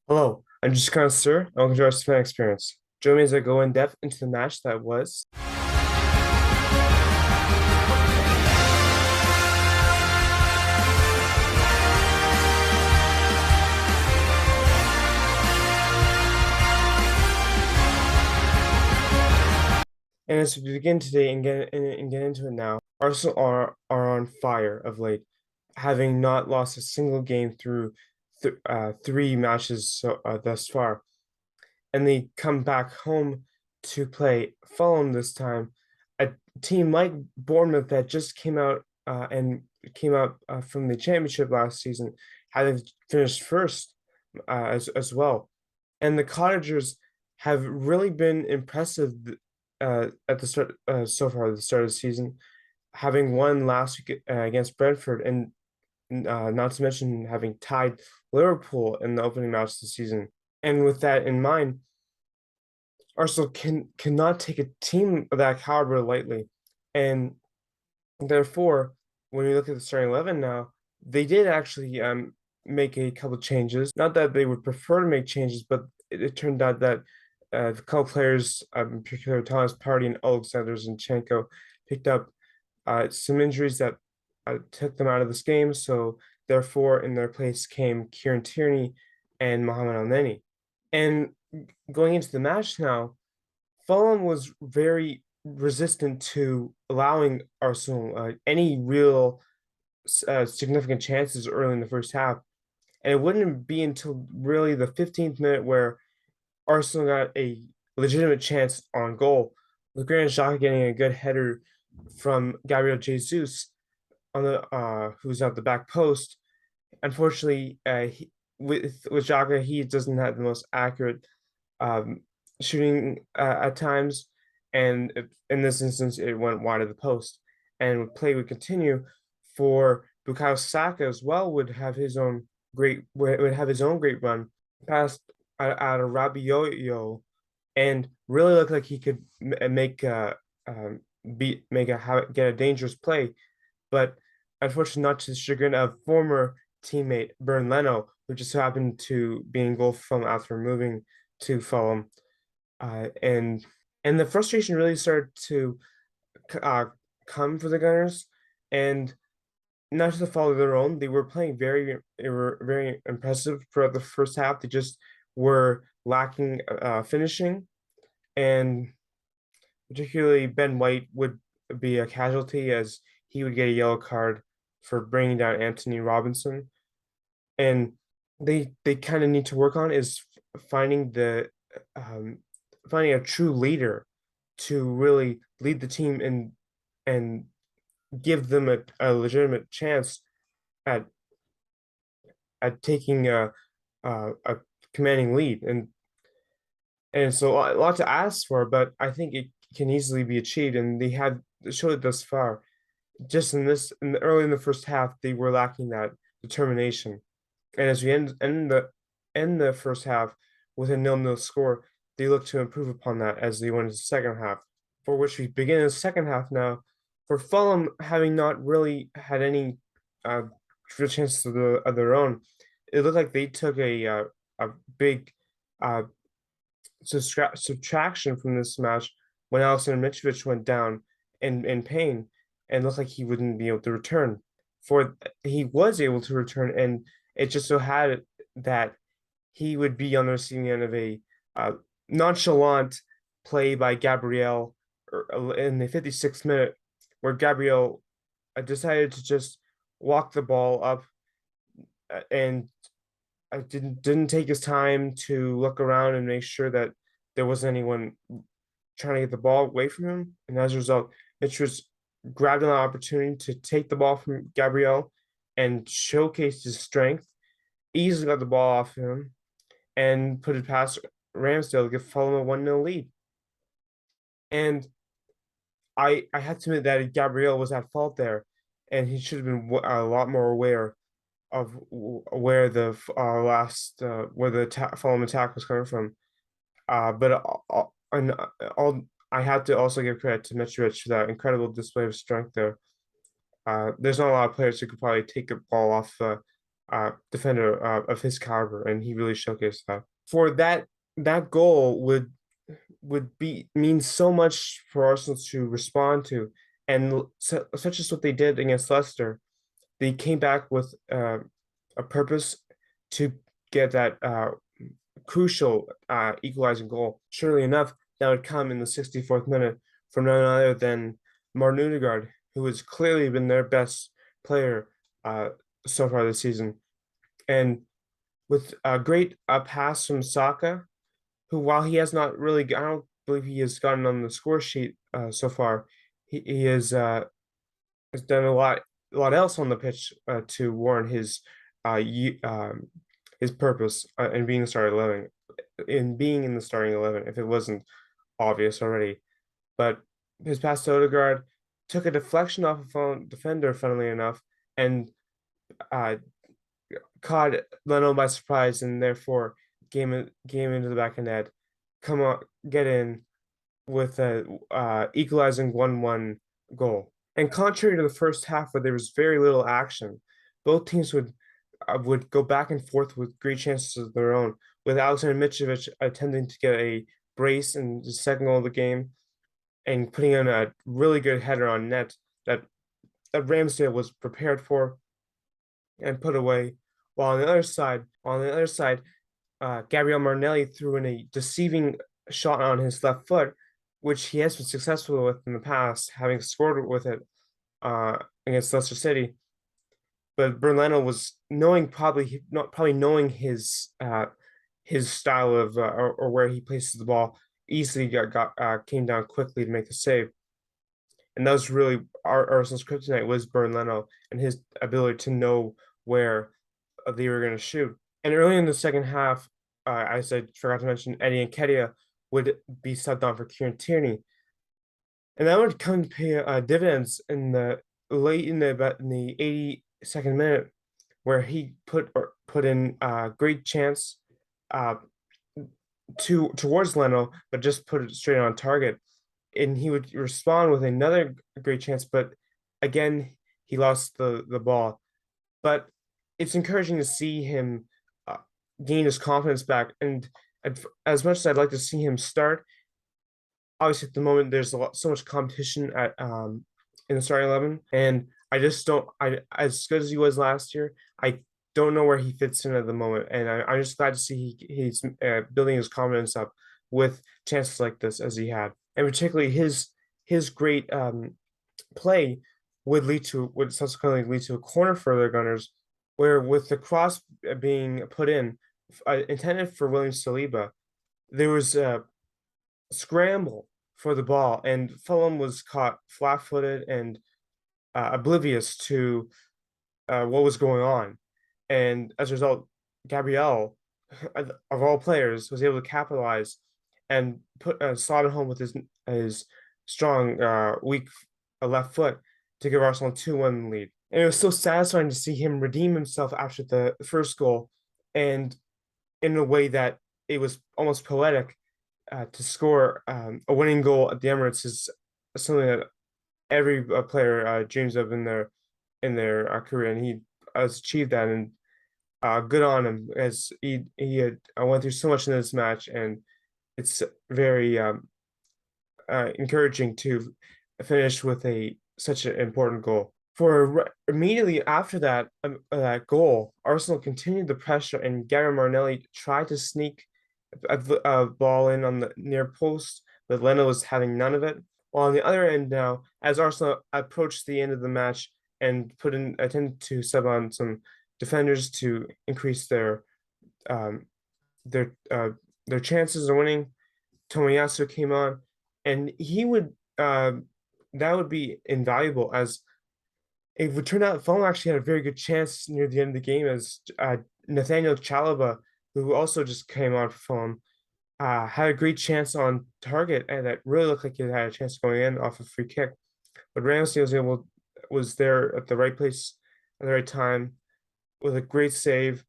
Hello, I'm just kind of Sir, and welcome to our fan experience. Join me as I go in depth into the match that was. And as we begin today and get into it now, Arsenal are on fire of late, having not lost a single game through three matches thus far, and they come back home to play Fulham this time, a team like Bournemouth that just came out from the championship last season, having finished first as well. And the Cottagers have really been impressive at the start so far at the start of the season, having won last week against Brentford, and not to mention having tied Liverpool in the opening match of the season. And with that in mind, Arsenal cannot take a team of that caliber lightly, and therefore, when you look at the starting 11 now, they did actually make a couple changes. Not that they would prefer to make changes, but it turned out that a couple players, in particular Thomas Partey and Alexander Zinchenko, picked up some injuries that took them out of this game. So therefore, in their place came Kieran Tierney and Mohamed El-Neni. And going into the match now, Fulham was very resistant to allowing Arsenal any real significant chances early in the first half. And it wouldn't be until really the 15th minute where Arsenal got a legitimate chance on goal, with Granit Xhaka getting a good header from Gabriel Jesus on the who's at the back post. Unfortunately, with Xhaka, he doesn't have the most accurate um, shooting at times, and in this instance, it went wide of the post. And play would continue for Bukayo Saka as well. Would have his own great run past out of Rabiot and really look like he could make beat make a get a dangerous play, but unfortunately, not to the chagrin of former teammate Bern Leno, who just so happened to be in goal from after moving to Fulham, uh, and and the frustration really started to uh, come for the Gunners, and not to the fault of their own. They were very impressive throughout the first half. They just were lacking finishing, and particularly Ben White would be a casualty as he would get a yellow card for bringing down Anthony Robinson. And they kind of need to work on is finding the um, finding a true leader to really lead the team and give them a legitimate chance at taking a commanding lead. And so a lot to ask for, but I think it can easily be achieved, and they have showed it thus far. Just early in the first half, they were lacking that determination. And as we end the first half with a nil-nil score, they look to improve upon that as they went into the second half, for which we begin in the second half now. For Fulham, having not really had any uh, real chances of their own, it looked like they took a big uh, subtraction from this match when Alexander Mitrovic went down in pain and looked like he wouldn't be able to return. For he was able to return, and it just so had it that he would be on the receiving end of a uh, nonchalant play by Gabriel in the 56th minute, where Gabriel decided to just walk the ball up and I didn't take his time to look around and make sure that there wasn't anyone trying to get the ball away from him. And as a result, Mitch was grabbed an opportunity to take the ball from Gabriel and showcase his strength, easily got the ball off him, and put it past Ramsdale to give Fulham a 1-0 lead. And I have to admit that Gabriel was at fault there, and he should have been a lot more aware of where the where the Fulham attack was coming from. But and all I had to also give credit to Mitrovic for that incredible display of strength there. There's not a lot of players who could probably take a ball off defender of his caliber, and he really showcased that. For that goal would be mean so much for Arsenal to respond to, and such as what they did against Leicester. They came back with a purpose to get that crucial equalizing goal. Surely enough, that would come in the 64th minute from none other than Martin Odegaard, who has clearly been their best player uh, so far this season. And with a great pass from Saka, who, while he has not really, I don't believe he has gotten on the score sheet so far, he has done a lot else on the pitch to warrant uh, his purpose in being the starting 11, in being in the starting 11, if it wasn't obvious already. But his pass to Odegaard took a deflection off a phone defender, funnily enough, and uh, caught Leno by surprise, and therefore game into the back of net. Come on, get in with a equalizing 1-1 goal. And contrary to the first half, where there was very little action, both teams would go back and forth with great chances of their own, with Alexander Mitrovic attempting to get a brace in the second goal of the game and putting in a really good header on net that, that Ramsdale was prepared for and put away. While on the other side, Gabriel Martinelli threw in a deceiving shot on his left foot, which he has been successful with in the past, having scored with it against Leicester City. But Berlano was probably knowing his style of or where he places the ball, easily came down quickly to make the save. And that was really Arsenal's kryptonite, was Berlano and his ability to know where they were going to shoot. And early in the second half, as I forgot to mention, Eddie Nketiah would be subbed on for Kieran Tierney, and that would come to pay dividends in the late in the 82nd minute, where he put in a great chance uh, towards Leno, but just put it straight on target, and he would respond with another great chance, but again he lost the ball. But it's encouraging to see him uh, gain his confidence back. And as much as I'd like to see him start, obviously at the moment there's so much competition at in the starting 11, and I just don't. I as good as he was last year, I don't know where he fits in at the moment, and I'm just glad to see he's building his confidence up with chances like this as he had, and particularly his great play would subsequently lead to a corner for the Gunners, where with the cross being put in, intended for William Saliba, there was a scramble for the ball, and Fulham was caught flat-footed and oblivious to what was going on, and as a result, Gabriel, of all players, was able to capitalize and slot it home with his strong, weak left foot to give Arsenal a 2-1 lead. And it was so satisfying to see him redeem himself after the first goal, and in a way that it was almost poetic. To score a winning goal at the Emirates is something that every player dreams of in their career, and he has achieved that. And good on him, as he had went through so much in this match, and it's very encouraging to finish with such an important goal. For immediately after that goal, Arsenal continued the pressure, and Gary Martinelli tried to sneak a ball in on the near post, but Leno was having none of it. While on the other end now, as Arsenal approached the end of the match and attempted to sub on some defenders to increase um, their their chances of winning, Tomiyasu came on, and he would that would be invaluable, as it would turn out Fulham actually had a very good chance near the end of the game, as Nathaniel Chalobah, who also just came on for Fulham, had a great chance on target, and that really looked like he had a chance going in off a free kick. But Ramsey was there at the right place at the right time with a great save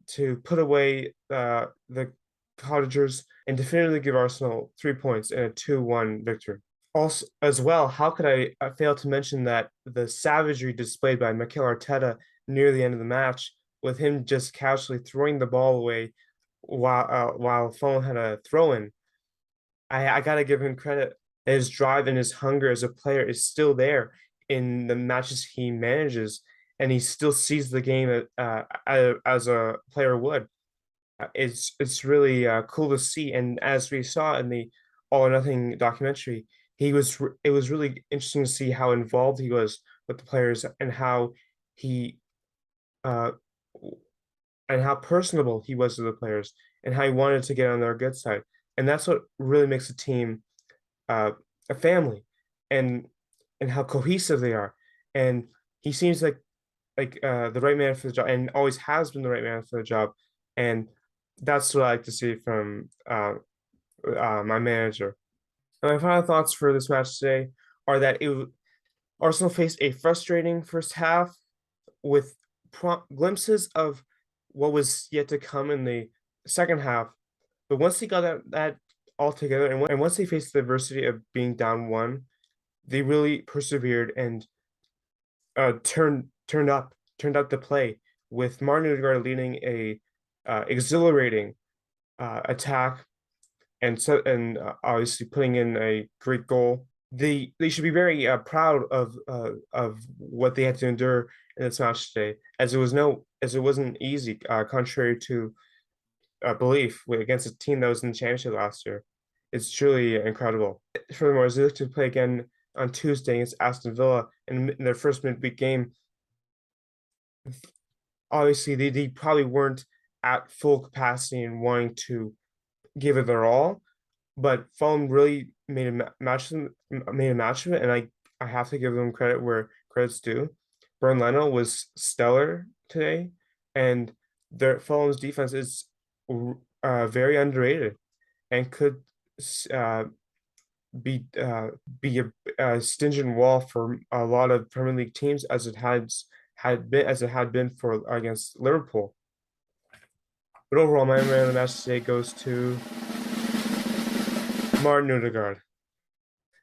to put away the Cottagers and definitively give Arsenal 3 points in a 2-1 victory. Also, as well, how could I fail to mention that the savagery displayed by Mikel Arteta near the end of the match with him just casually throwing the ball away while Fulham had a throw in. I gotta give him credit. His drive and his hunger as a player is still there in the matches he manages, and he still sees the game as a player would. It's really cool to see, and as we saw in the All or Nothing documentary, it was really interesting to see how involved he was with the players and how he uh, and how personable he was to the players and how he wanted to get on their good side. And that's what really makes a team uh, a family and how cohesive they are. And he seems like the right man for the job and always has been the right man for the job. And that's what I like to see from my manager. And my final thoughts for this match today are that Arsenal faced a frustrating first half with glimpses of what was yet to come in the second half. But once they got that all together, and once they faced the adversity of being down one, they really persevered and turned up the play with Martin Odegaard leading a exhilarating attack and obviously putting in a great goal. They should be very proud of what they had to endure in this match today, as it wasn't easy, contrary to belief against a team that was in the championship last year. It's truly incredible. Furthermore, as they look to play again on Tuesday against Aston Villa in their first midweek game, obviously they probably weren't at full capacity and wanting to give it their all, but Fulham really made a match of it, and I have to give them credit where credit's due. Bernd Leno was stellar today, and their Fulham's defense is very underrated and could uh, be be a stringent wall for a lot of Premier League teams as it had been for against Liverpool. But overall, my man of the match today goes to Martin Odegaard,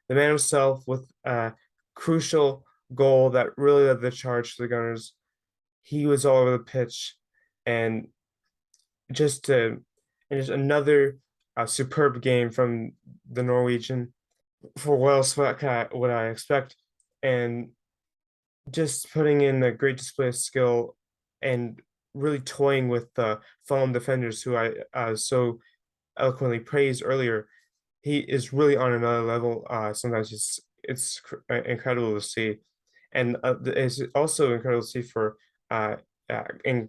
the man himself with a crucial goal that really led the charge to the Gunners. He was all over the pitch, and just to and just another superb game from the Norwegian. For what else would I expect? And just putting in a great display of skill and really toying with the Fulham defenders who I so eloquently praised earlier. He is really on another level. Sometimes incredible to see, and it's also incredible to see for in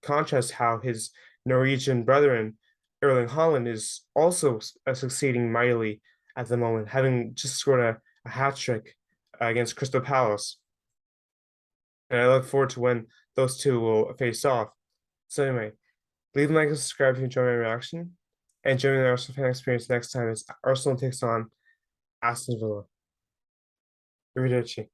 contrast how his Norwegian brethren Erling Haaland is also succeeding mightily at the moment, having just scored a hat trick against Crystal Palace, and I look forward to when those two will face off. So anyway, leave a like and subscribe if you enjoy my reaction. And join the Arsenal fan experience next time as Arsenal takes on Aston Villa. Arrivederci.